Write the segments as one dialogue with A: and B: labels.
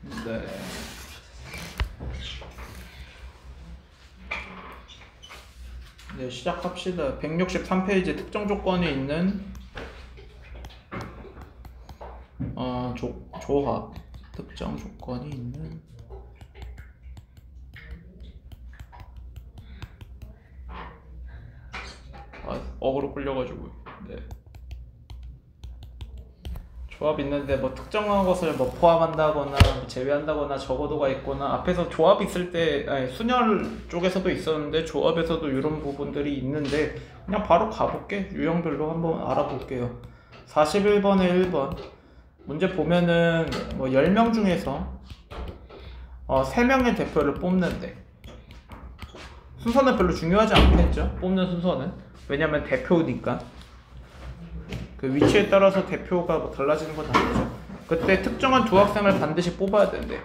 A: 네. 네, 시작합시다. 163페이지 특정 조건이 있는 조합. 특정 조건이 있는 어그로 끌려가지고. 네. 조합 있는데 뭐 특정한 것을 뭐 포함한다거나 제외한다거나 적어도가 있거나 앞에서 조합 있을 때 순열 쪽에서도 있었는데 조합에서도 이런 부분들이 있는데 그냥 바로 가볼게. 유형별로 한번 알아볼게요. 41번에 1번 문제 보면은 뭐 10명 중에서 3명의 대표를 뽑는데 순서는 별로 중요하지 않겠죠? 뽑는 순서는. 왜냐면 대표니까. 그 위치에 따라서 대표가 뭐 달라지는 건 아니죠. 그때 특정한 두 학생을 반드시 뽑아야 된대.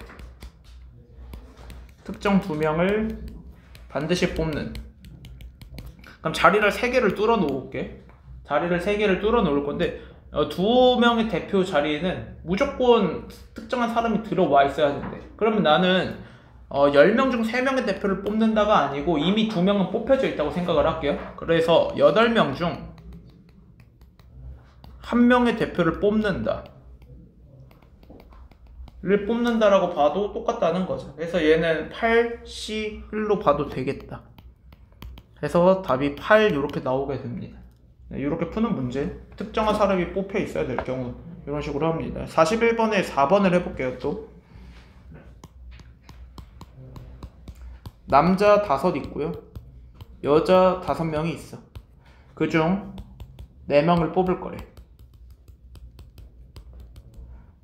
A: 특정 2명을 반드시 뽑는. 그럼 자리를 3개를 뚫어 놓을게. 자리를 3개를 뚫어 놓을 건데 2명의 대표 자리에는 무조건 특정한 사람이 들어와 있어야 된대. 그러면 나는 10명 중 3명의 대표를 뽑는다가 아니고 이미 2명은 뽑혀져 있다고 생각을 할게요. 그래서 8명 중 1명의 대표를 뽑는다. 를 뽑는다라고 봐도 똑같다는 거죠. 그래서 얘는 8C1로 봐도 되겠다. 그래서 답이 8 이렇게 나오게 됩니다. 이렇게 푸는 문제. 특정한 사람이 뽑혀 있어야 될 경우 이런 식으로 합니다. 41번에 4번을 해볼게요. 또 남자 5 있고요. 여자 5명이 있어. 그중 4명을 뽑을 거래.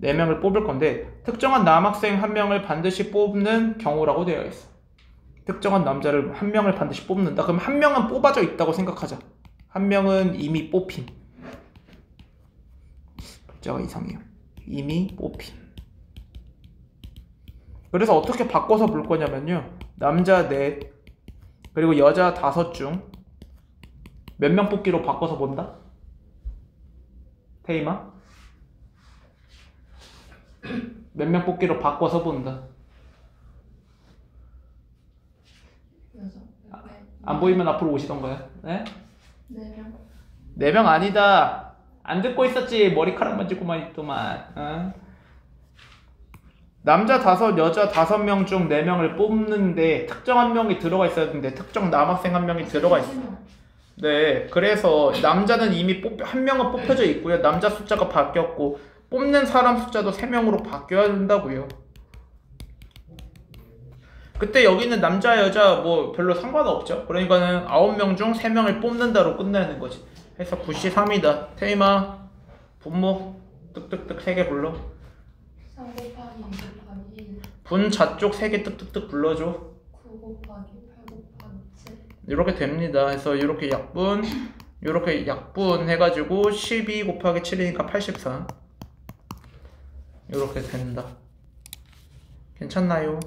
A: 4명을 뽑을 건데 특정한 남학생 1명을 반드시 뽑는 경우라고 되어 있어. 특정한 남자를 1명을 반드시 뽑는다. 그럼 1명은 뽑아져 있다고 생각하자. 1명은 이미 뽑힘. 글자가 이상해요. 이미 뽑힘. 그래서 어떻게 바꿔서 볼 거냐면요. 남자 4 그리고 여자 5 중 몇 명 뽑기로 바꿔서 본다? 테이마? 몇 명 뽑기로 바꿔서 본다. 안 보이면 앞으로 오시던가요? 네?
B: 4명.
A: 4명 아니다. 안 듣고 있었지. 머리카락 만지고만 있더만. 남자 5, 여자 5명 중 4명을 뽑는데 특정 1명이 들어가 있어야 되는데 특정 남학생 1명이 들어가 있어. 네, 그래서 남자는 이미 1명은 뽑혀져 있고요. 남자 숫자가 바뀌었고 뽑는 사람 숫자도 3명으로 바뀌어야 된다고요. 그때 여기는 남자 여자 뭐 별로 상관없죠. 그러니까는 9명 중 3명을 뽑는다로 끝내는 거지. 해서 9C3이다. 테이마 분모 뜩뜩뜩 3개 불러.
B: 3 곱하기 2 곱하기
A: 분자 쪽 3개 뜩뜩뜩 불러줘.
B: 9 곱하기 8 곱하기 7.
A: 이렇게 됩니다. 그래서 이렇게 약분 이렇게 약분 해가지고 12 곱하기 7이니까 84 이렇게 된다. 괜찮나요?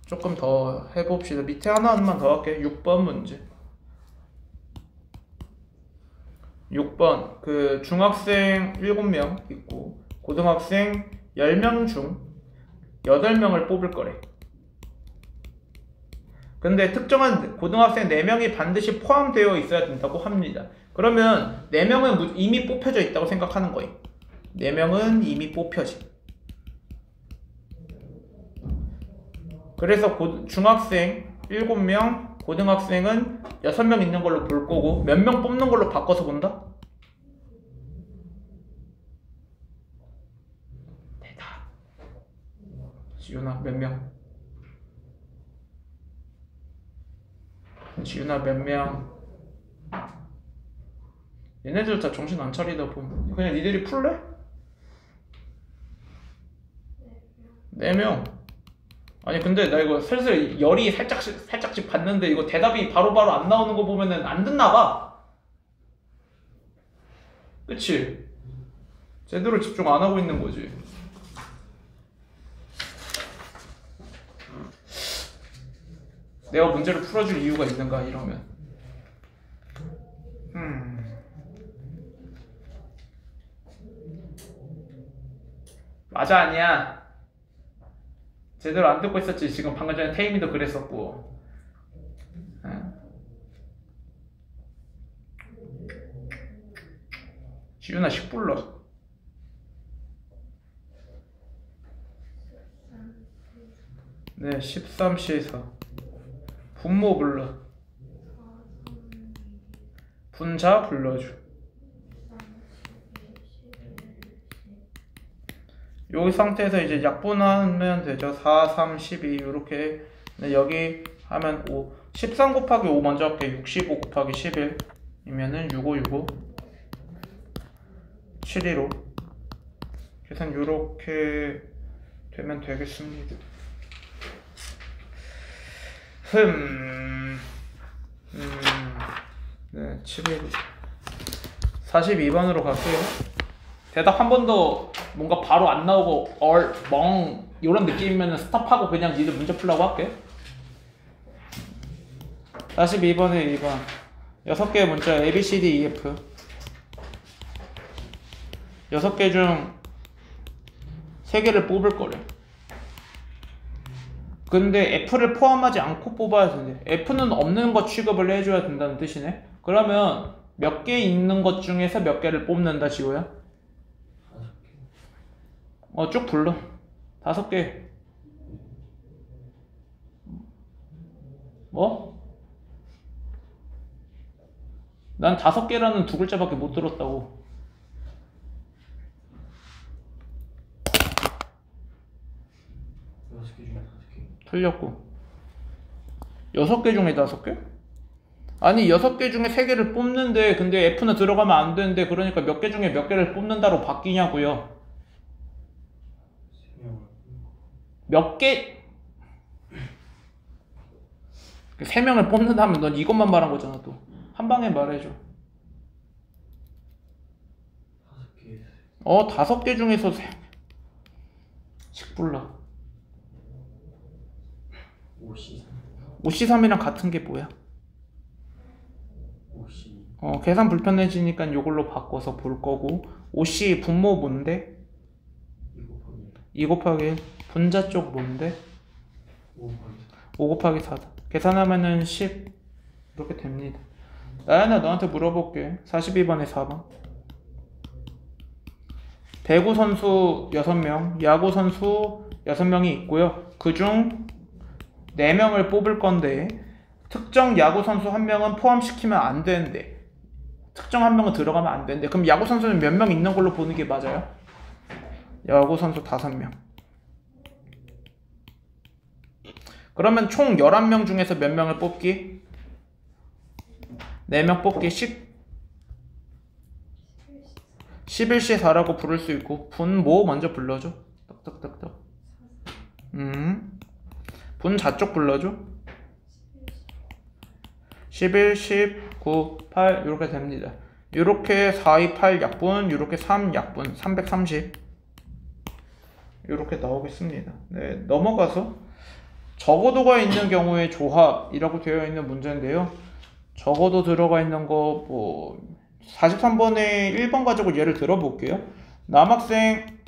A: 조금 더 해봅시다. 밑에 하나만 더 할게. 6번 문제. 6번 그 중학생 7명 있고 고등학생 10명 중 8명을 뽑을 거래. 근데 특정한 고등학생 4명이 반드시 포함되어 있어야 된다고 합니다. 그러면 4명은 이미 뽑혀져 있다고 생각하는 거예요. 4명은 이미 뽑혀지. 그래서 중학생 7명, 고등학생은 6명 있는 걸로 볼 거고 몇 명 뽑는 걸로 바꿔서 본다? 대답. 지윤아 몇 명? 지윤아 몇 명? 얘네들 다 정신 안 차리다 보면 그냥 니들이 풀래? 4명. 아니 근데 나 이거 슬슬 열이 살짝씩 받는데 이거 대답이 바로바로 안 나오는 거 보면은 안 듣나봐. 그치? 제대로 집중 안 하고 있는 거지. 내가 문제를 풀어줄 이유가 있는가 이러면. 맞아 아니야? 제대로 안 듣고 있었지. 지금 방금 전에 태임이도 그랬었고. 지윤아 10 불러. 네, 13, 14. 분모 불러. 분자 불러줘. 여기 상태에서 이제 약분하면 되죠. 4, 3, 12 이렇게. 여기 하면 5. 13 곱하기 5 먼저 할게. 65 곱하기 11이면은 65, 65. 715. 계산 이렇게 되면 되겠습니다. 네, 715. 42번으로 갈게요. 대답 한 번 더 뭔가 바로 안 나오고 멍 이런 느낌이면 스탑하고 그냥 니들 문제 풀라고 할게. 42번에 2번 6개의 문자 A, B, C, D, E, F 6개 중 3개를 뽑을 거래. 근데 F를 포함하지 않고 뽑아야 된대. F는 없는 거 취급을 해줘야 된다는 뜻이네. 그러면 몇 개 있는 것 중에서 몇 개를 뽑는다 지호야? 쭉 불러. 5개. 뭐? 난 5개라는 2글자밖에 못 들었다고. 틀렸고. 6개 중에 5개? 아니 6개 중에 3개를 뽑는데 근데 F는 들어가면 안 되는데 그러니까 몇 개 중에 몇 개를 뽑는다로 바뀌냐고요. 몇 개? 3명을 뽑는다면 넌 이것만 말한 거잖아. 또 한 방에 말해줘. 5개 중에서 3씩 불러. 5C3이랑 같은 게 뭐야? 5C. 계산 불편해지니까 이걸로 바꿔서 볼 거고. 5C 분모 뭔데? 2 곱하기 1. 분자 쪽 뭔데? 5 곱하기 4다. 계산하면은 10 이렇게 됩니다. 나연아 너한테 물어볼게. 42번에 4번. 배구 선수 6명, 야구 선수 6명이 있고요. 그중 4명을 뽑을 건데 특정 야구 선수 1명은 포함시키면 안 되는데 특정 1명은 들어가면 안 되는데 그럼 야구 선수는 몇 명 있는 걸로 보는 게 맞아요? 야구 선수 5명. 그러면 총 11명 중에서 몇 명을 뽑기? 4명 뽑기 11C4라고 부를 수 있고 분모 먼저 불러줘. 떡떡떡떡. 분자 쪽 불러줘. 11, 10, 9, 8 이렇게 됩니다. 이렇게 4, 2, 8 약분, 이렇게 3 약분, 330 이렇게 나오겠습니다. 네, 넘어가서 적어도가 있는 경우에 조합이라고 되어 있는 문제인데요. 적어도 들어가 있는 거 43번에 1번 가지고 예를 들어볼게요. 남학생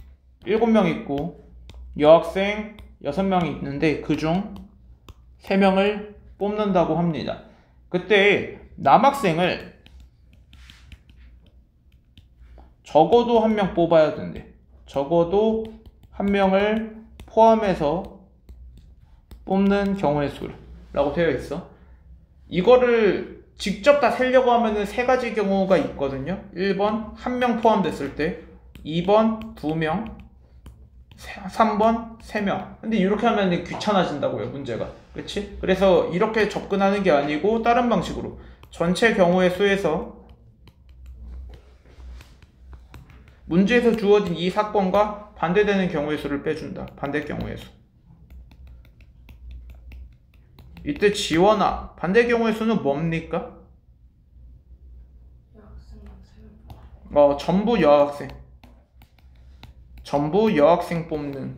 A: 7명 있고 여학생 6명이 있는데 그중 3명을 뽑는다고 합니다. 그때 남학생을 적어도 1명 뽑아야 된대. 적어도 1명을 포함해서 뽑는 경우의 수라고 되어 있어. 이거를 직접 다 세려고 하면은 3가지 경우가 있거든요. 1번 1명 포함됐을 때, 2번 2명, 3번 3명. 근데 이렇게 하면 귀찮아진다고요, 문제가. 그치? 그래서 이렇게 접근하는 게 아니고 다른 방식으로 전체 경우의 수에서 문제에서 주어진 이 사건과 반대되는 경우의 수를 빼준다. 반대 경우의 수. 이때 지원아, 반대 경우의 수는 뭡니까? 전부 여학생. 전부 여학생 뽑는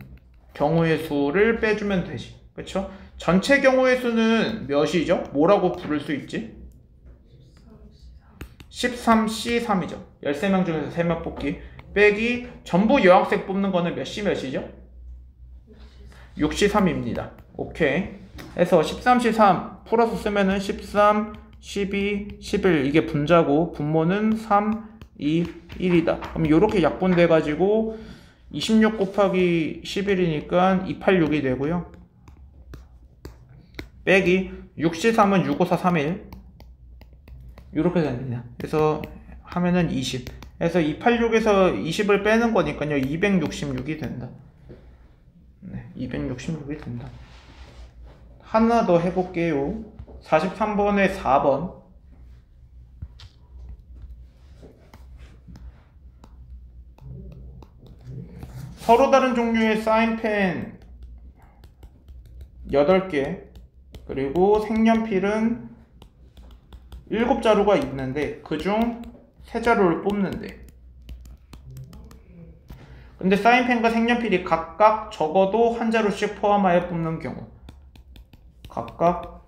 A: 경우의 수를 빼주면 되지. 그쵸? 전체 경우의 수는 몇이죠? 뭐라고 부를 수 있지? 13C3이죠. 13명 중에서 3명 뽑기. 빼기 전부 여학생 뽑는 거는 몇 C 몇이죠? 6시 3입니다. 오케이. 해서 13시 3 풀어서 쓰면은 13, 12, 11 이게 분자고 분모는 3, 2, 1이다. 그럼 이렇게 약분돼 가지고 26 곱하기 11이니까 286이 되고요. 빼기 6시 3은 654, 31 이렇게 됩니다. 그래서 하면은 20. 그래서 286에서 20을 빼는 거니까요. 266이 된다. 네, 266이 된다. 하나 더 해볼게요. 43번에 4번. 서로 다른 종류의 사인펜 8개 그리고 색연필은 7자루가 있는데 그중 3자루를 뽑는데 근데 사인펜과 색연필이 각각 적어도 한 자루씩 포함하여 뽑는 경우 각각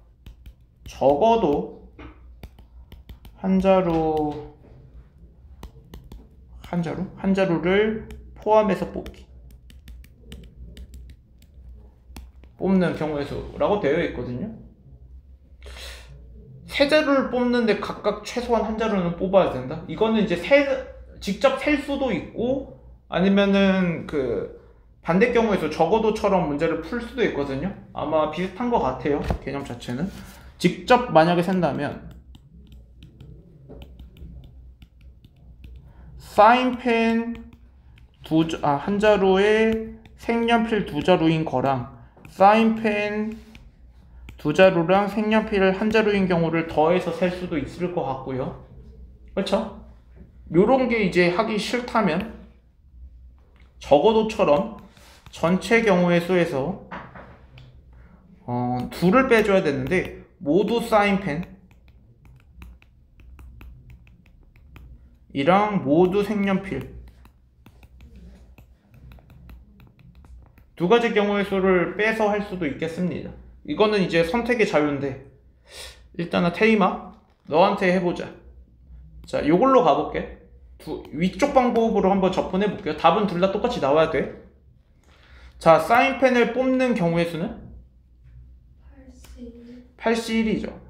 A: 적어도 한 자루를 포함해서 뽑는 경우의 수라고 되어 있거든요. 세 자루를 뽑는데 각각 최소한 한 자루는 뽑아야 된다. 이거는 이제 직접 셀 수도 있고 아니면은 그 반대 경우에서 적어도처럼 문제를 풀 수도 있거든요. 아마 비슷한 것 같아요. 개념 자체는. 직접 만약에 센다면 사인펜 한 자루에 색연필 2자루인 거랑 사인펜 2자루랑 색연필 한 자루인 경우를 더해서 셀 수도 있을 것 같고요. 그렇죠? 요런 게 이제 하기 싫다면 적어도처럼 전체 경우의 수에서 2를 빼줘야 되는데 모두 사인펜 이랑 모두 색연필 두 가지 경우의 수를 빼서 할 수도 있겠습니다. 이거는 이제 선택의 자유인데 일단은 테이마 너한테 해보자. 자, 요걸로 가볼게. 위쪽 방법으로 한번 접근해 볼게요. 답은 둘 다 똑같이 나와야 돼. 자, 사인펜을 뽑는 경우의 수는 81이죠.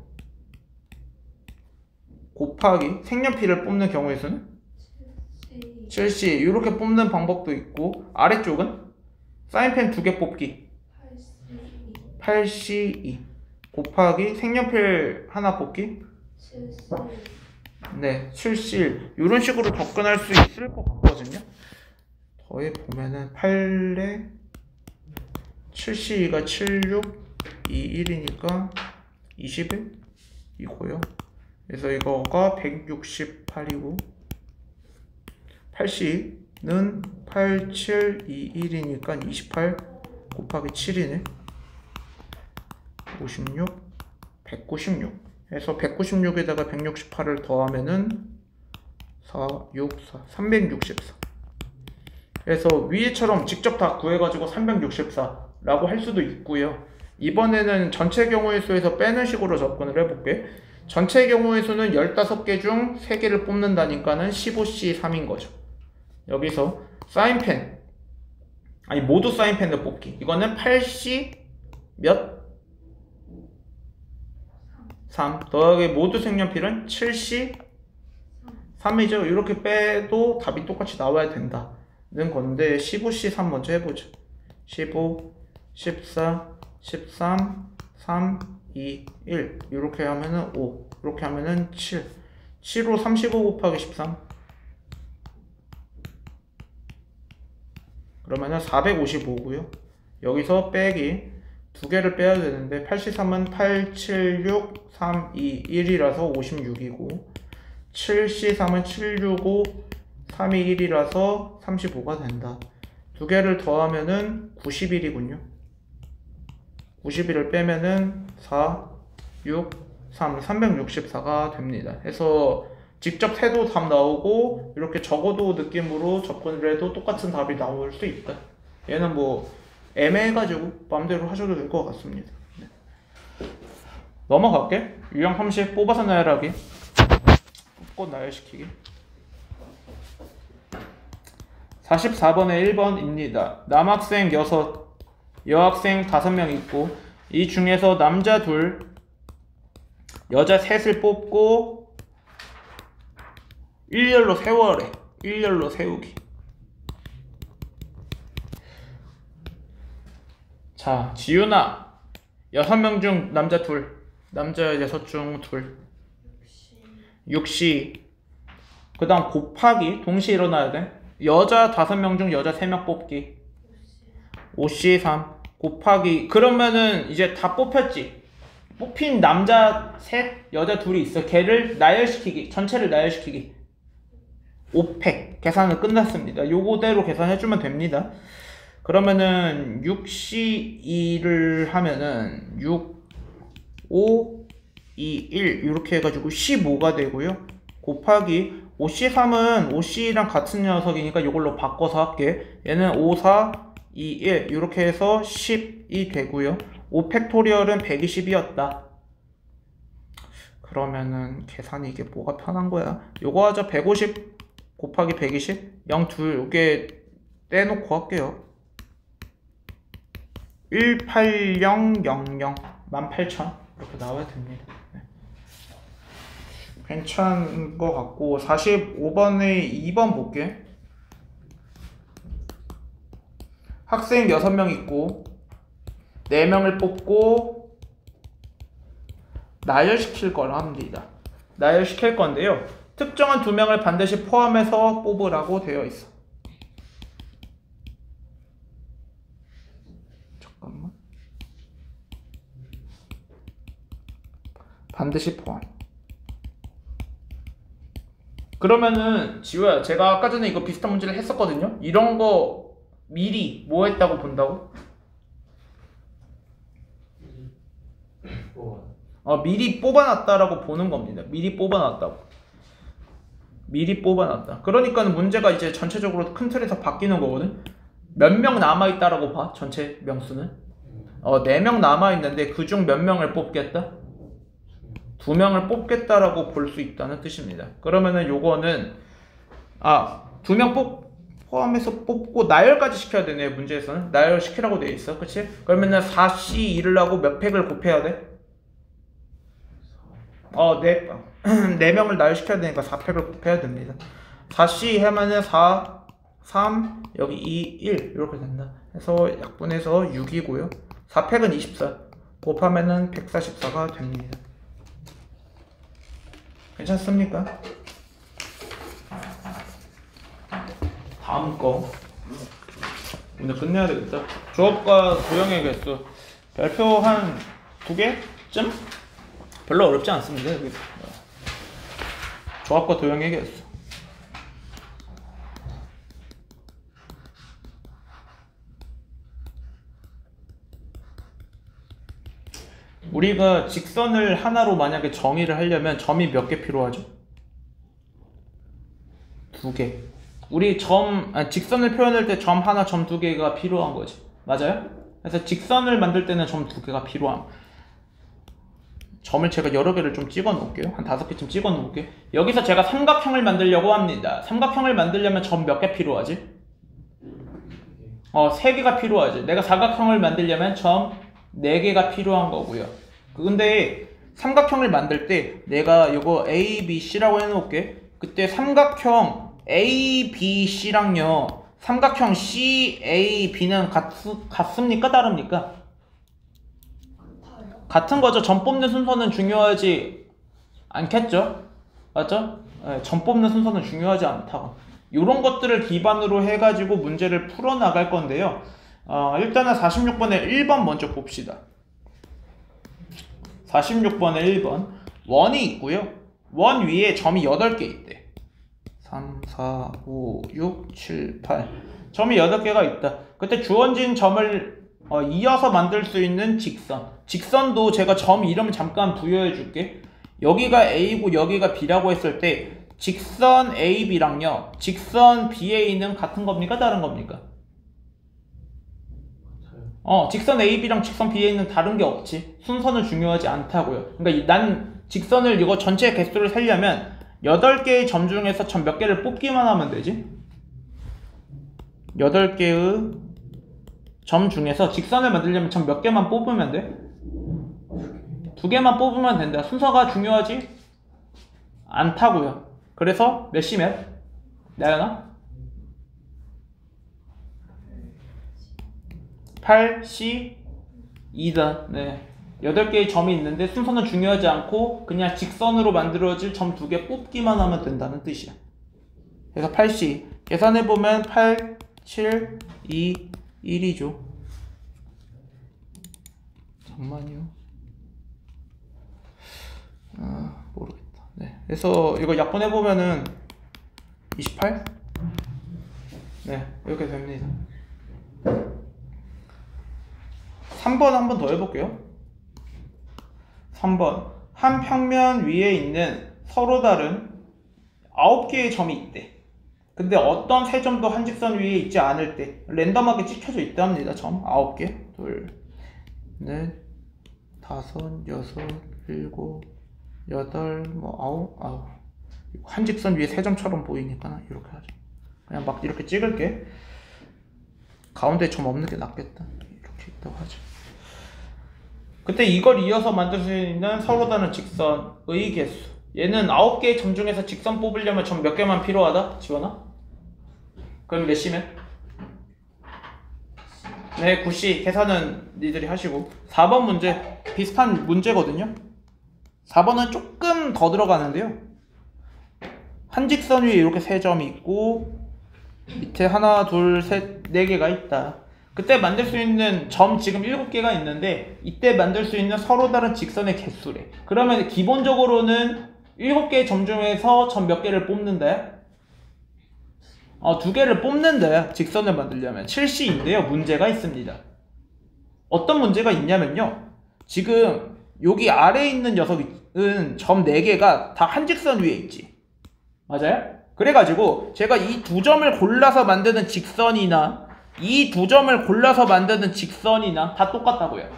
A: 곱하기 색연필을 뽑는 경우의 수는 7C. 이렇게 뽑는 방법도 있고 아래쪽은 사인펜 2개 뽑기 8C2 곱하기 색연필 하나 뽑기 네, 7C1 이런 식으로 접근할 수 있을 것 같거든요. 더해 보면은 8에 7C2가 76 21이니까 21이고요. 그래서 이거가 168이고 80는 8721이니까 28 곱하기 7이네. 56 196 해서 196에다가 168을 더하면은 4, 6, 4 364. 그래서 위에처럼 직접 다 구해가지고 364라고 할 수도 있고요. 이번에는 전체 경우의 수에서 빼는 식으로 접근을 해볼게. 전체 경우의 수는 15개 중 3개를 뽑는다니까는 15C3인 거죠. 여기서 사인펜 모두 사인펜을 뽑기. 이거는 8C 몇? 3 더하기 모두 색연필은 7C 3이죠. 이렇게 빼도 답이 똑같이 나와야 된다는 건데 15C3 먼저 해보죠. 15, 14, 13, 3, 2, 1 이렇게 하면은 5 이렇게 하면은 7 7로 35 곱하기 13 그러면은 455고요. 여기서 빼기 두 개를 빼야 되는데 83은 8, 7, 6, 3, 2, 1이라서 56이고 7C3은 765, 3, 2, 1이라서 35가 된다. 두 개를 더하면은 91이군요. 91을 빼면은 4, 6, 3, 364가 됩니다. 해서 직접 세도 답 나오고 이렇게 적어도 느낌으로 접근을 해도 똑같은 답이 나올 수 있다. 얘는 뭐 애매해가지고 마음대로 하셔도 될 것 같습니다. 네. 넘어갈게. 유형 30 뽑아서 나열하기 뽑고 나열시키기. 44번에 1번입니다. 남학생 6 여학생 5명 있고 이 중에서 남자 2, 여자 3을 뽑고 일렬로 세워래. 일렬로 세우기. 자, 지윤아 6명 중 남자 2, 남자 6 중 2. 6시. 그 다음 곱하기 동시에 일어나야 돼. 여자 5명 중 여자 3명 뽑기. 5시 3 곱하기. 그러면은 이제 다 뽑혔지. 뽑힌 남자 3, 여자 2이 있어. 걔를 나열시키기. 전체를 나열시키기. 5팩. 계산은 끝났습니다. 요거대로 계산해주면 됩니다. 그러면은 6시 2를 하면은 6, 5, 2, 1 이렇게 해가지고 15가 되고요. 곱하기 5시 3은 5시랑 같은 녀석이니까 이걸로 바꿔서 할게. 얘는 5, 4, 2, 1 이렇게 해서 10이 되고요. 5팩토리얼은 120이었다. 그러면은 계산이 이게 뭐가 편한 거야? 요거 하자. 150 곱하기 120 0, 2 요게 떼놓고 할게요. 18000 18,000 이렇게 나와야 됩니다. 네. 괜찮은 것 같고 45번에 2번 볼게. 학생 6명 있고 4명을 뽑고 나열시킬 거라 합니다. 나열시킬 건데요. 특정한 2명을 반드시 포함해서 뽑으라고 되어 있어. 잠깐만. 반드시 포함. 그러면은 지호야, 제가 아까 전에 이거 비슷한 문제를 했었거든요. 이런 거 미리 뭐 했다고 본다고? 미리 뽑아놨다라고 보는 겁니다. 미리 뽑아놨다고. 미리 뽑아놨다. 그러니까는 문제가 이제 전체적으로 큰 틀에서 바뀌는 거거든. 몇 명 남아있다라고 봐. 전체 명수는 4명 남아있는데 그중 몇 명을 뽑겠다? 2명을 뽑겠다라고 볼 수 있다는 뜻입니다. 그러면은 요거는 2명 포함해서 뽑고 나열까지 시켜야 되네. 문제에서는 나열 시키라고 되어 있어. 그치? 그러면은 4C 2를 하고 몇 팩을 곱해야 돼? 4명을 나열시켜야 되니까 4팩을 곱해야 됩니다. 4C 하면은 4, 3, 여기 2, 1 이렇게 된다. 해서 약분해서 6이고요. 4팩은 24 곱하면은 144가 됩니다. 괜찮습니까? 다음 거 오늘 끝내야 되겠다. 조합과 도형의 개수 별표 한 2개쯤? 별로 어렵지 않습니다. 조합과 도형의 개수. 우리가 직선을 하나로 만약에 정의를 하려면 점이 몇 개 필요하죠? 2개. 우리 직선을 표현할 때 점 하나, 점 2개가 필요한 거지. 맞아요? 그래서 직선을 만들 때는 점 2개가 필요함. 점을 제가 여러 개를 좀 찍어 놓을게요. 한 5개쯤 찍어 놓을게요. 여기서 제가 삼각형을 만들려고 합니다. 삼각형을 만들려면 점 몇 개 필요하지? 3개가 필요하지. 내가 사각형을 만들려면 점 4개가 필요한 거고요. 근데 삼각형을 만들 때 내가 이거 A, B, C라고 해놓을게. 그때 삼각형 A, B, C랑요 삼각형 C, A, B는 같습니까? 다릅니까? 같은 거죠. 점 뽑는 순서는 중요하지 않겠죠? 맞죠? 네, 점 뽑는 순서는 중요하지 않다고. 이런 것들을 기반으로 해가지고 문제를 풀어나갈 건데요. 일단은 46번에 1번 먼저 봅시다. 46번에 1번 원이 있고요. 원 위에 점이 8개 있대. 3, 4, 5, 6, 7, 8 점이 8개가 있다. 그때 주어진 점을 이어서 만들 수 있는 직선도 제가 점 이름을 잠깐 부여해 줄게. 여기가 A고 여기가 B라고 했을 때 직선 AB랑요 직선 BA는 같은 겁니까? 다른 겁니까? 직선 AB랑 직선 BA는 다른 게 없지. 순서는 중요하지 않다고요. 그러니까 난 직선을 이거 전체 개수를 세려면 8개의 점 중에서 점 몇 개를 뽑기만 하면 되지. 8개의 점 중에서 직선을 만들려면 점 몇 개만 뽑으면 돼? 2개만 뽑으면 된다. 순서가 중요하지 않다고요. 그래서 몇 시 몇? 나연아? 8시 2단. 네. 8개의 점이 있는데 순서는 중요하지 않고 그냥 직선으로 만들어질 점 2개 뽑기만 하면 된다는 뜻이야. 그래서 8시 계산해보면 8, 7, 2, 1이죠. 잠깐만요. 모르겠다. 네. 그래서 이거 약분해보면은 28? 네, 이렇게 됩니다. 3번 한 번 더 해볼게요. 3번. 한 평면 위에 있는 서로 다른 9개의 점이 있대. 근데 어떤 세 점도 한 직선 위에 있지 않을 때 랜덤하게 찍혀져 있답니다. 점 9개. 둘, 넷, 다섯, 여섯, 일곱, 여덟, 뭐 아홉. 한 직선 위에 세 점처럼 보이니까 이렇게 하죠. 그냥 막 이렇게 찍을게. 가운데 점 없는 게 낫겠다. 이렇게 있다고 하죠. 그때 이걸 이어서 만들 수 있는 서로 다른 직선의 개수. 얘는 9개의 점 중에서 직선 뽑으려면 점 몇 개만 필요하다? 지원아? 그럼 몇 시면? 네, 9시. 계산은 니들이 하시고. 4번 문제. 비슷한 문제거든요. 4번은 조금 더 들어가는데요. 한 직선 위에 이렇게 세 점이 있고 밑에 하나, 둘, 셋, 4개가 있다. 그때 만들 수 있는 점 지금 7개가 있는데 이때 만들 수 있는 서로 다른 직선의 개수래. 그러면 기본적으로는 7개의 점 중에서 점 몇 개를 뽑는데 2개를 뽑는데 직선을 만들려면 7시인데요. 문제가 있습니다. 어떤 문제가 있냐면요. 지금 여기 아래에 있는 녀석은 점 4개가 다 한 직선 위에 있지. 맞아요? 그래가지고 제가 이 2점을 골라서 만드는 직선이나 이 2점을 골라서 만드는 직선이나 다 똑같다고요.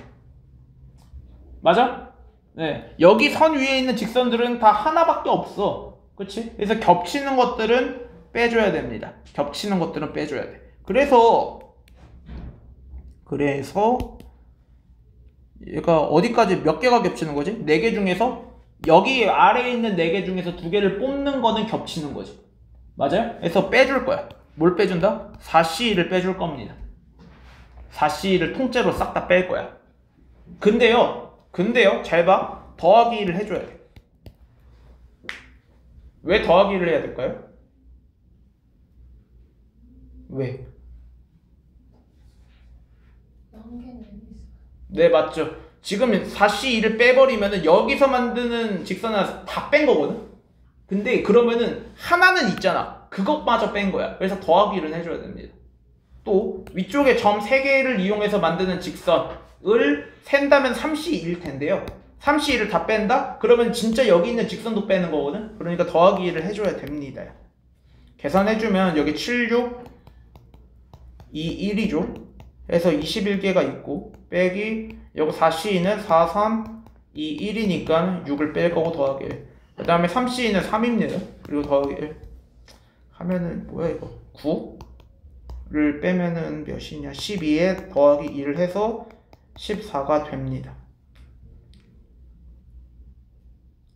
A: 맞아? 네. 여기 선 위에 있는 직선들은 다 하나밖에 없어. 그치? 그래서 겹치는 것들은 빼줘야 됩니다. 겹치는 것들은 빼줘야 돼. 그래서 얘가 어디까지 몇 개가 겹치는 거지? 4개 중에서 여기 아래에 있는 4개 중에서 2개를 뽑는 거는 겹치는 거지. 맞아요? 그래서 빼줄 거야. 뭘 빼준다? 4C를 빼줄 겁니다. 4C를 통째로 싹 다 뺄 거야. 근데요, 잘 봐. 더하기를 해줘야 돼. 왜 더하기를 해야 될까요? 왜? 네, 맞죠. 지금 4C2를 빼버리면은 여기서 만드는 직선은 다 뺀 거거든? 근데 그러면은 하나는 있잖아. 그것마저 뺀 거야. 그래서 더하기를 해줘야 됩니다. 또 위쪽에 점 3개를 이용해서 만드는 직선을 센다면 3C2일 텐데요. 3C2를 다 뺀다? 그러면 진짜 여기 있는 직선도 빼는 거거든? 그러니까 더하기를 해줘야 됩니다. 계산해주면 여기 7, 6, 2, 1이죠. 그래서 21개가 있고 빼기 여기 4C는 4, 3, 2, 1이니까 6을 뺄 거고 더하기 1. 그 다음에 3C는 3입니다. 그리고 더하기 1 하면은 뭐야 이거 9를 빼면은 몇이냐 12에 더하기 1을 해서 14가 됩니다.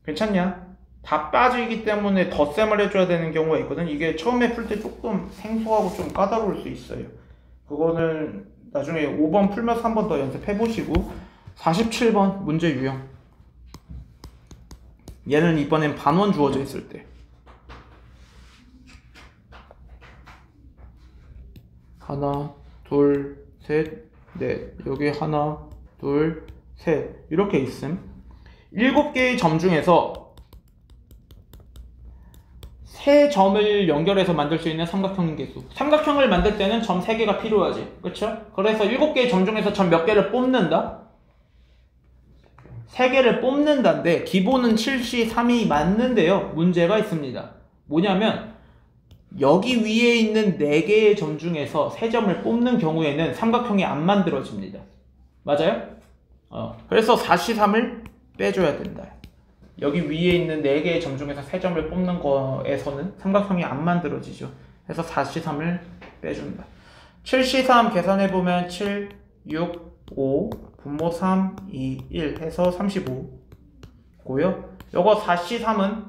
A: 괜찮냐? 다 빠지기 때문에 덧셈을 해줘야 되는 경우가 있거든. 이게 처음에 풀 때 조금 생소하고 좀 까다로울 수 있어요. 그거는 나중에 5번 풀면서 한 번 더 연습해보시고. 47번 문제 유형. 얘는 이번엔 반원 주어져 있을 때 하나, 둘, 셋, 넷. 여기 하나, 둘, 셋 이렇게 있음. 7개의 점 중에서 3점을 연결해서 만들 수 있는 삼각형 개수. 삼각형을 만들 때는 점 3개가 필요하지. 그쵸? 그래서 7개의 점 중에서 점 몇 개를 뽑는다? 3개를 뽑는다인데 기본은 7C 3이 맞는데요. 문제가 있습니다. 뭐냐면 여기 위에 있는 4개의 점 중에서 3점을 뽑는 경우에는 삼각형이 안 만들어집니다. 맞아요? 그래서 4C 3을 빼줘야 된다. 여기 위에 있는 4개의 점 중에서 3점을 뽑는 거에서는 삼각형이 안 만들어지죠. 그래서 4C 3을 빼준다. 7C3 계산해보면 7, 6, 5, 분모 3, 2, 1 해서 35고요. 요거 4C3은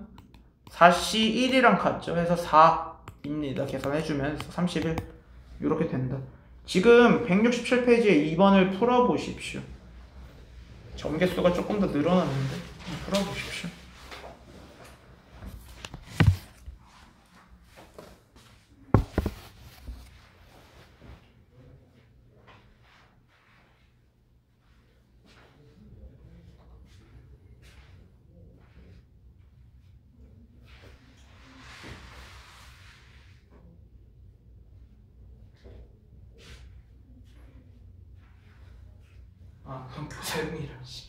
A: 4C1이랑 같죠. 해서 4입니다. 계산해주면 31 이렇게 된다. 지금 167페이지에 2번을 풀어보십시오. 점개수가 조금 더 늘어났는데 풀어보십시오. 아, 분표 세응이라 씨.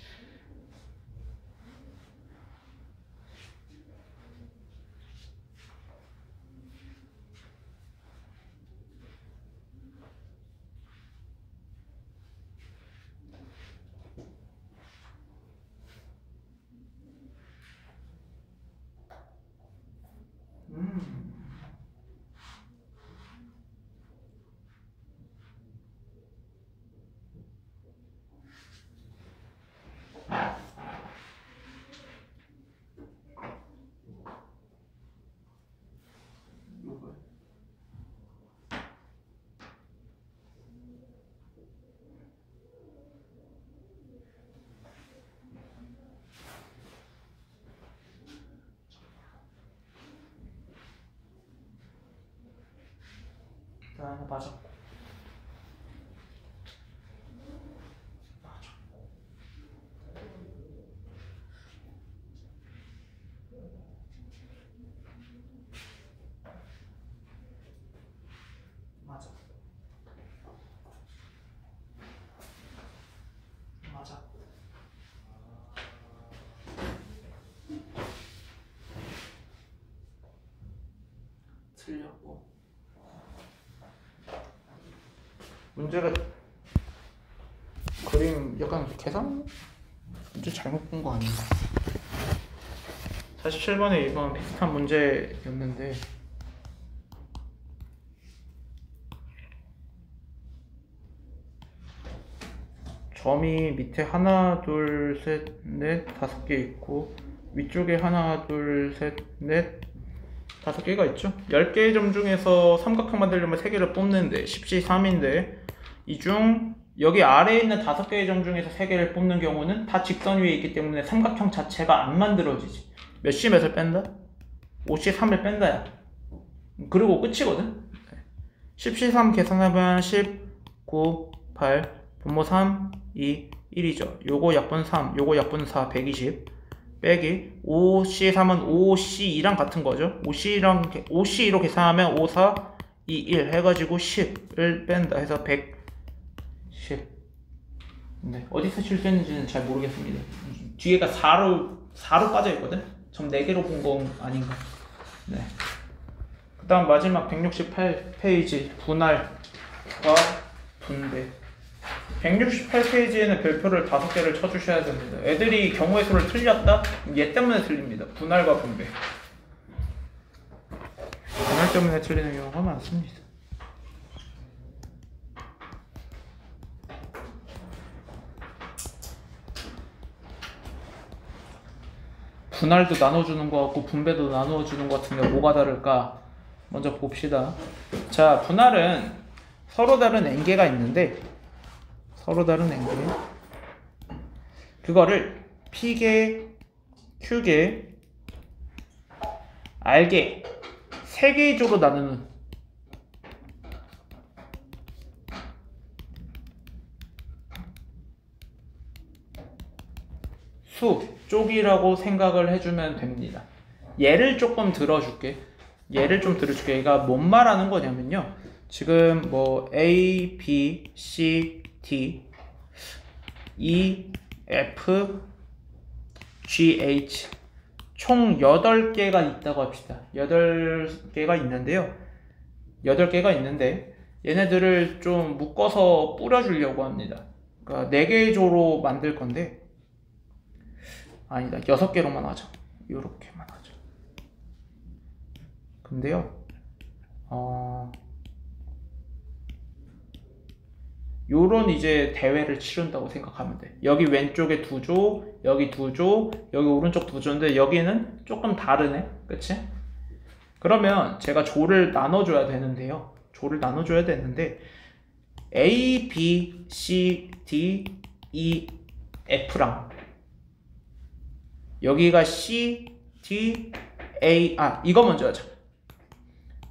A: 하나 맞았고 맞아 맞아 틀렸고 문제가 그림 약간 계산 문제 잘못 본 거 아닌가? 47번에 2번 비슷한 문제였는데 점이 밑에 하나 둘 셋 넷 다섯 개 있고 위쪽에 하나 둘 셋 넷 다섯 개가 있죠. 10개의 점 중에서 삼각형 만들려면 3개를 뽑는데 10C3인데 이 중 여기 아래에 있는 5개의 점 중에서 3개를 뽑는 경우는 다 직선 위에 있기 때문에 삼각형 자체가 안 만들어지지. 몇 C 몇을 뺀다? 5C3을 뺀다야. 그리고 끝이거든. 10C3 계산하면 10, 9, 8 분모 3, 2, 1이죠. 요거 약분 3, 요거 약분 4, 120 빼기 5C3은 5C2랑 같은 거죠. 5C2로 계산하면 5, 4, 2, 1 해가지고 10을 뺀다 해서 110. 네, 어디서 실수했는지는 잘 모르겠습니다. 뒤에가 4로 빠져있거든. 점 4개로 본 건 아닌가. 네. 그 다음 마지막 168페이지 분할과 분배. 168페이지에는 별표를 5개를 쳐주셔야 됩니다. 애들이 경우의 수를 틀렸다? 얘 때문에 틀립니다. 분할과 분배. 분할 때문에 틀리는 경우가 많습니다. 분할도 나눠주는 것 같고 분배도 나눠주는 것 같은데 뭐가 다를까? 먼저 봅시다. 자, 분할은 서로 다른 n개가 있는데 서로 다른 n개 그거를 p개, q개, r개 3개의 조로 나누는 수 쪽이라고 생각을 해주면 됩니다. 예를 조금 들어줄게. 얘가 뭔 말하는 거냐면요. 지금 뭐 A, B, C, D, E, F, G, H 총 8개가 있다고 합시다. 8개가 있는데요. 8개가 있는데 얘네들을 좀 묶어서 뿌려주려고 합니다. 그러니까 4개의 조로 만들 건데 아니다. 6개로만 하자. 요렇게만 하자. 근데요. 요런 이제 대회를 치른다고 생각하면 돼. 여기 왼쪽에 2조, 여기 2조, 여기 오른쪽 2조인데 여기는 조금 다르네. 그치? 그러면 제가 조를 나눠줘야 되는데요. 조를 나눠줘야 되는데 A, B, C, D, E, F랑 여기가 C, D, A, 이거 먼저 하자.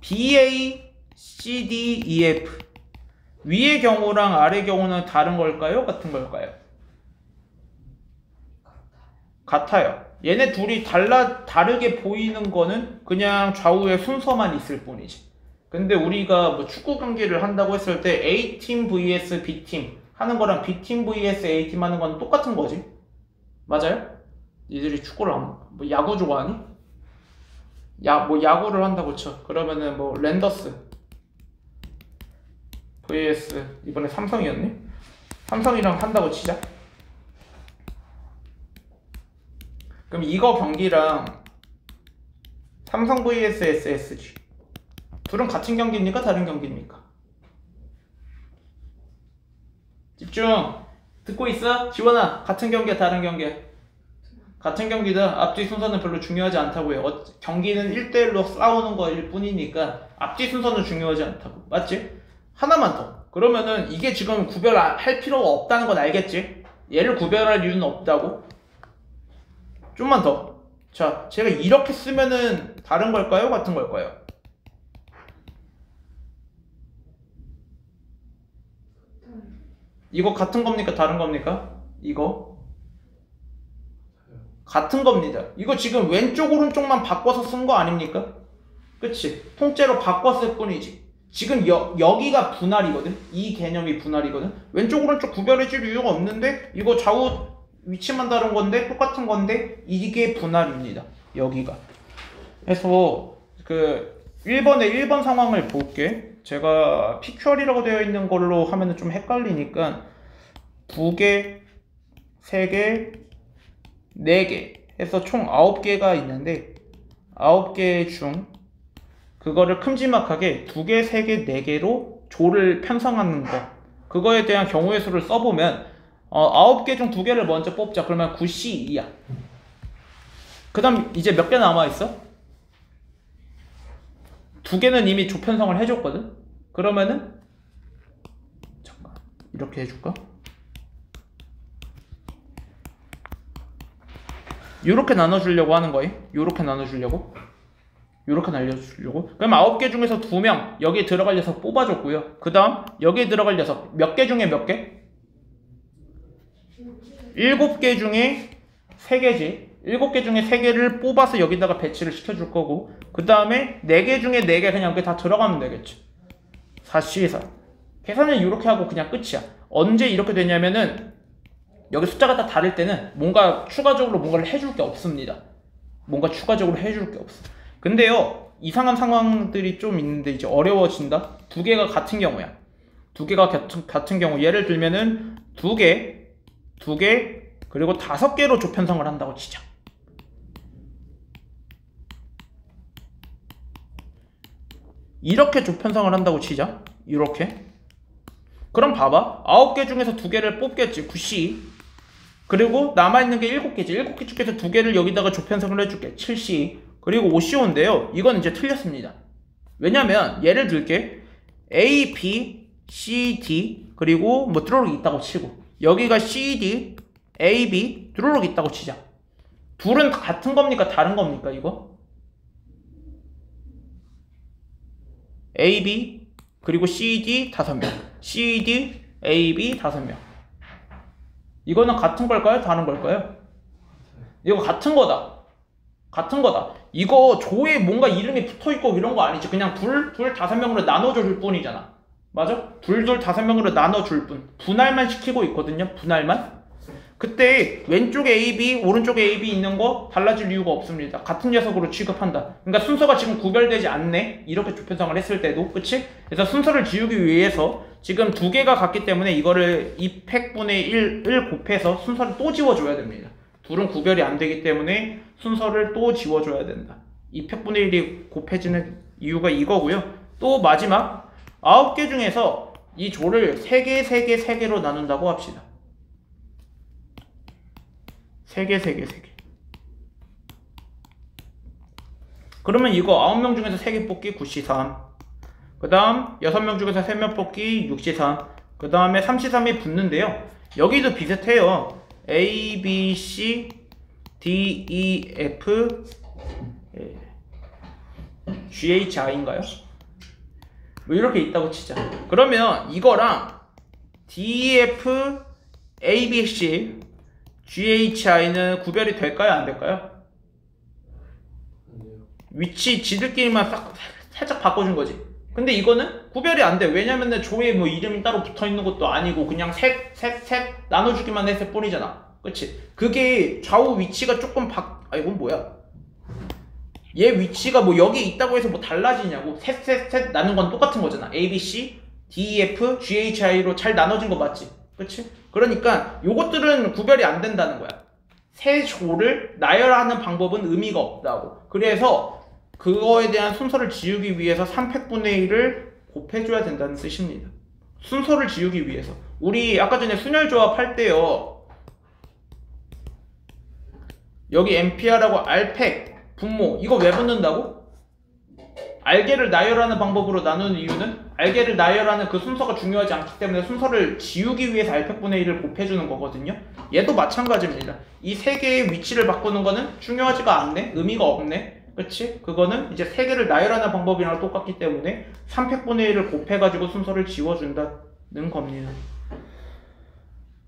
A: B, A, C, D, E, F 위의 경우랑 아래 경우는 다른 걸까요? 같은 걸까요? 같아요. 얘네 둘이 다르게 보이는 거는 그냥 좌우에 순서만 있을 뿐이지. 근데 우리가 뭐 축구 경기를 한다고 했을 때 A팀 vs B팀 하는 거랑 B팀 vs A팀 하는 건 똑같은 거지. 맞아요? 니들이 축구를 뭐 야구 좋아하니? 뭐 야구를 한다고 쳐. 그러면은 뭐 랜더스 vs 이번에 삼성이었니? 삼성이랑 한다고 치자. 그럼 이거 경기랑 삼성 vs SSG 둘은 같은 경기입니까? 다른 경기입니까? 집중! 듣고 있어? 지원아, 같은 경기야 다른 경기야? 같은 경기다. 앞뒤 순서는 별로 중요하지 않다고 해요. 경기는 1대1로 싸우는 거일 뿐이니까 앞뒤 순서는 중요하지 않다고. 맞지? 하나만 더. 그러면은 이게 지금 구별할 필요가 없다는 건 알겠지? 얘를 구별할 이유는 없다고. 좀만 더. 자, 제가 이렇게 쓰면은 다른 걸까요? 같은 걸까요? 이거 같은 겁니까? 다른 겁니까? 이거 같은 겁니다. 이거 지금 왼쪽 오른쪽만 바꿔서 쓴 거 아닙니까? 그치? 통째로 바꿨을 뿐이지. 지금 여기가 분할이거든. 이 개념이 분할이거든. 왼쪽 오른쪽 구별해줄 이유가 없는데 이거 좌우 위치만 다른 건데 똑같은 건데 이게 분할입니다. 여기가. 그래서 그 1번의 1번 상황을 볼게. 제가 PQR이라고 되어 있는 걸로 하면은 좀 헷갈리니까 2개, 3개, 4개 해서 총 9개가 있는데 9개 중 그거를 큼지막하게 2개, 3개, 4개로 조를 편성하는 거 그거에 대한 경우의 수를 써보면 9개 중 2개를 먼저 뽑자. 그러면 9C2야. 그 다음 이제 몇 개 남아있어? 2개는 이미 조 편성을 해줬거든. 그러면은 잠깐 이렇게 해줄까? 요렇게 나눠주려고 하는 거예요. 요렇게 나눠주려고. 요렇게 날려주려고. 그럼 9개 중에서 2명 여기에 들어갈 녀석 뽑아줬고요. 그 다음 여기에 들어갈 녀석 몇 개 중에 몇 개? 7개 중에 3개지. 7개 중에 3개를 뽑아서 여기다가 배치를 시켜줄 거고 그 다음에 4개 중에 4개 그냥 여기 다 들어가면 되겠지. 4C4 계산은 이렇게 하고 그냥 끝이야. 언제 이렇게 되냐면은 여기 숫자가 다 다를 때는 뭔가 추가적으로 뭔가를 해줄 게 없습니다. 뭔가 추가적으로 해줄 게 없어. 근데요 이상한 상황들이 좀 있는데 이제 어려워진다. 2개가 같은 경우야. 2개가 같은 경우 예를 들면은 2개 그리고 5개로 조편성을 한다고 치자. 이렇게 조편성을 한다고 치자. 이렇게. 그럼 봐봐. 9개 중에서 2개를 뽑겠지. 9C. 그리고 남아있는 게 7개지. 7개 중에서 2개를 여기다가 조편성을 해줄게. 7C. 그리고 5C5인데요. 이건 이제 틀렸습니다. 왜냐면 예를 들게. A, B, C, D 그리고 뭐 뚜루룩 있다고 치고 여기가 C, D, A, B 뚜루룩 있다고 치자. 둘은 같은 겁니까? 다른 겁니까? 이거? A, B 그리고 C, D 5명 C, D, A, B 5명 이거는 같은 걸까요? 다른 걸까요? 이거 같은 거다. 같은 거다. 이거 조에 뭔가 이름이 붙어있고 이런 거 아니지. 그냥 둘 5명으로 나눠줄 뿐이잖아. 맞아? 둘 5명으로 나눠줄 뿐. 분할만 시키고 있거든요. 분할만. 그때 왼쪽에 AB, 오른쪽에 AB 있는 거 달라질 이유가 없습니다. 같은 녀석으로 취급한다. 그러니까 순서가 지금 구별되지 않네. 이렇게 조편성을 했을 때도. 그치? 그래서 순서를 지우기 위해서 지금 2개가 같기 때문에 이거를 2팩분의 1을 곱해서 순서를 또 지워줘야 됩니다. 둘은 구별이 안 되기 때문에 순서를 또 지워줘야 된다. 2팩분의 1이 곱해지는 이유가 이거고요. 또 마지막 9개 중에서 이 조를 3개, 3개, 3개로 나눈다고 합시다. 3개, 3개, 3개. 그러면 이거 9명 중에서 3개 뽑기 9C3. 그 다음 6명 중에서 3명 뽑기 6C3. 그 다음에 3C3이 붙는데요. 여기도 비슷해요. A, B, C, D, E, F, G, H, I인가요? 뭐 이렇게 있다고 치자. 그러면 이거랑 D, F, A, B, C, G, H, I는 구별이 될까요? 안 될까요? 위치 지들끼리만 살짝 바꿔준 거지. 근데 이거는 구별이 안 돼. 왜냐면은 조에 뭐 이름이 따로 붙어 있는 것도 아니고 그냥 셋 나눠주기만 했을 뿐이잖아. 그치? 그게 좌우 위치가 조금 이건 뭐야? 얘 위치가 뭐 여기 있다고 해서 뭐 달라지냐고. 셋 나눈 건 똑같은 거잖아. A, B, C, D, E, F, G, H, I로 잘 나눠진 거 맞지? 그치? 그러니까 요것들은 구별이 안 된다는 거야. 세 조를 나열하는 방법은 의미가 없다고. 그래서 그거에 대한 순서를 지우기 위해서 3팩분의 1을 곱해줘야 된다는 뜻입니다. 순서를 지우기 위해서. 우리 아까 전에 순열조합 할 때요. 여기 MPR하고 R팩, 분모 이거 왜 붙는다고? 알게를 나열하는 방법으로 나누는 이유는 알게를 나열하는 그 순서가 중요하지 않기 때문에 순서를 지우기 위해서 R팩분의 1을 곱해주는 거거든요. 얘도 마찬가지입니다. 이 세 개의 위치를 바꾸는 거는 중요하지가 않네. 의미가 없네. 그치? 그거는 이제 세 개를 나열하는 방법이랑 똑같기 때문에 3팩분의 1을 곱해가지고 순서를 지워준다는 겁니다.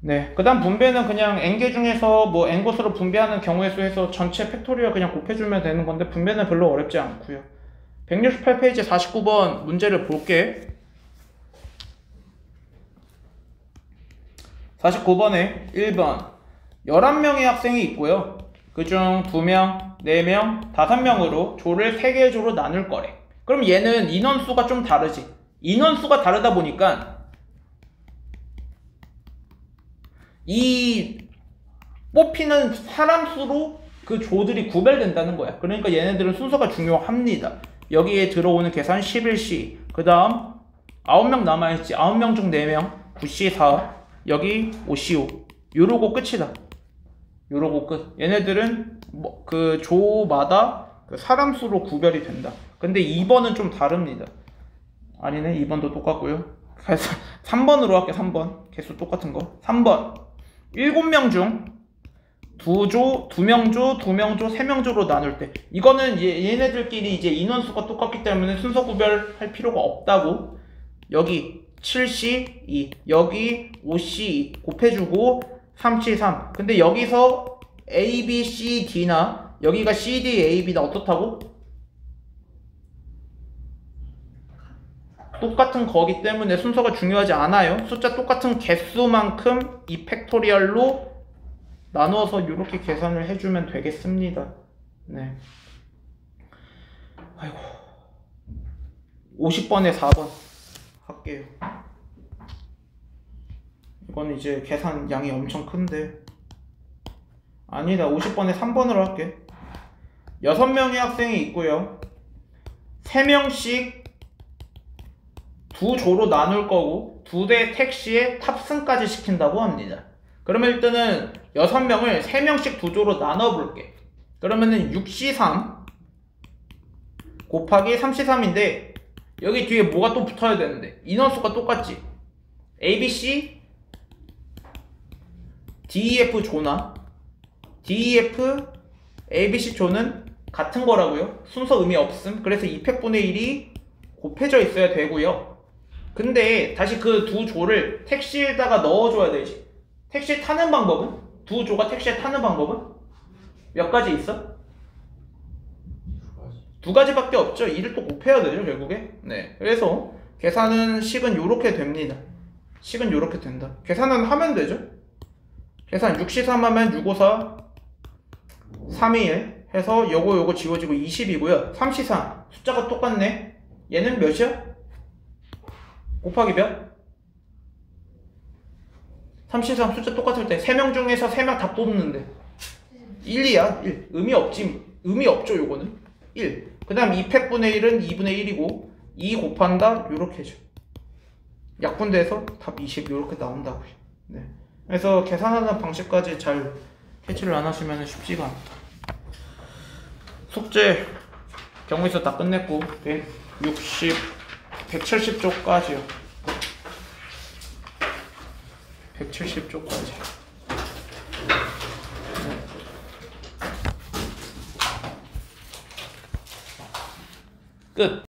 A: 네. 그 다음 분배는 그냥 n개 중에서 뭐 n곳으로 분배하는 경우의 수에서 전체 팩토리얼 그냥 곱해주면 되는 건데 분배는 별로 어렵지 않고요. 168페이지 49번 문제를 볼게. 49번에 1번 11명의 학생이 있고요. 그중 2명, 4명, 5명으로 조를 3개의 조로 나눌 거래. 그럼 얘는 인원수가 좀 다르지. 인원수가 다르다 보니까 이 뽑히는 사람 수로 그 조들이 구별된다는 거야. 그러니까 얘네들은 순서가 중요합니다. 여기에 들어오는 계산 11C. 그 다음 9명 남아있지. 9명 중 4명 9C4. 여기 5C5. 요러고 끝이다. 요러고 끝. 얘네들은 뭐 그 조마다 그 사람 수로 구별이 된다. 근데 2번은 좀 다릅니다. 아니네. 2번도 똑같고요. 그래서 3번으로 할게. 3번. 개수 똑같은 거. 3번 7명 중 2조, 2명 조, 2명 조, 3명 조로 나눌 때 이거는 얘네들끼리 이제 인원수가 똑같기 때문에 순서 구별할 필요가 없다고. 여기 7C2 여기 5C2 곱해주고 3C3. 근데 여기서 A, B, C, D나 여기가 C, D, A, B나 어떻다고? 똑같은 거기 때문에 순서가 중요하지 않아요. 숫자 똑같은 개수만큼 이 팩토리얼로 나누어서 이렇게 계산을 해주면 되겠습니다. 네. 아이고. 50번에 4번 할게요. 이건 이제 계산 양이 엄청 큰데. 아니다. 50번에 3번으로 할게. 6명의 학생이 있고요. 3명씩 2조로 나눌 거고 2대 택시에 탑승까지 시킨다고 합니다. 그러면 일단은 6명을 3명씩 2조로 나눠볼게. 그러면은 6C3 곱하기 3C3인데 여기 뒤에 뭐가 또 붙어야 되는데 인원수가 똑같지. ABC DEF 조나 DEF ABC 조는 같은 거라고요. 순서 의미 없음. 그래서 2팩분의 1이 곱해져 있어야 되고요. 근데 다시 그 두 조를 택시에다가 넣어줘야 되지. 택시에 타는 방법은? 두 조가 택시에 타는 방법은? 몇 가지 있어? 두 가지밖에 없죠. 2를 또 곱해야 되죠 결국에. 네. 그래서 계산은 식은 요렇게 됩니다. 식은 요렇게 된다. 계산은 하면 되죠. 계산 6C3 하면 654 321 해서 요거 지워지고 20이고요 3C3 숫자가 똑같네. 얘는 몇이야? 곱하기 몇? 3C3 숫자 똑같을 때 3명 중에서 3명 다 뽑는데 1, 2야 1. 의미 없죠 요거는 1. 그 다음 2팩분의 1은 2분의 1이고 2 곱한다 요렇게 해줘. 약분돼서 답 20 이렇게 나온다고요. 네. 그래서 계산하는 방식까지 잘 캐치를 안 하시면 쉽지가 않다. 숙제 경우에서 다 끝냈고 170쪽까지요. 170쪽까지. 끝.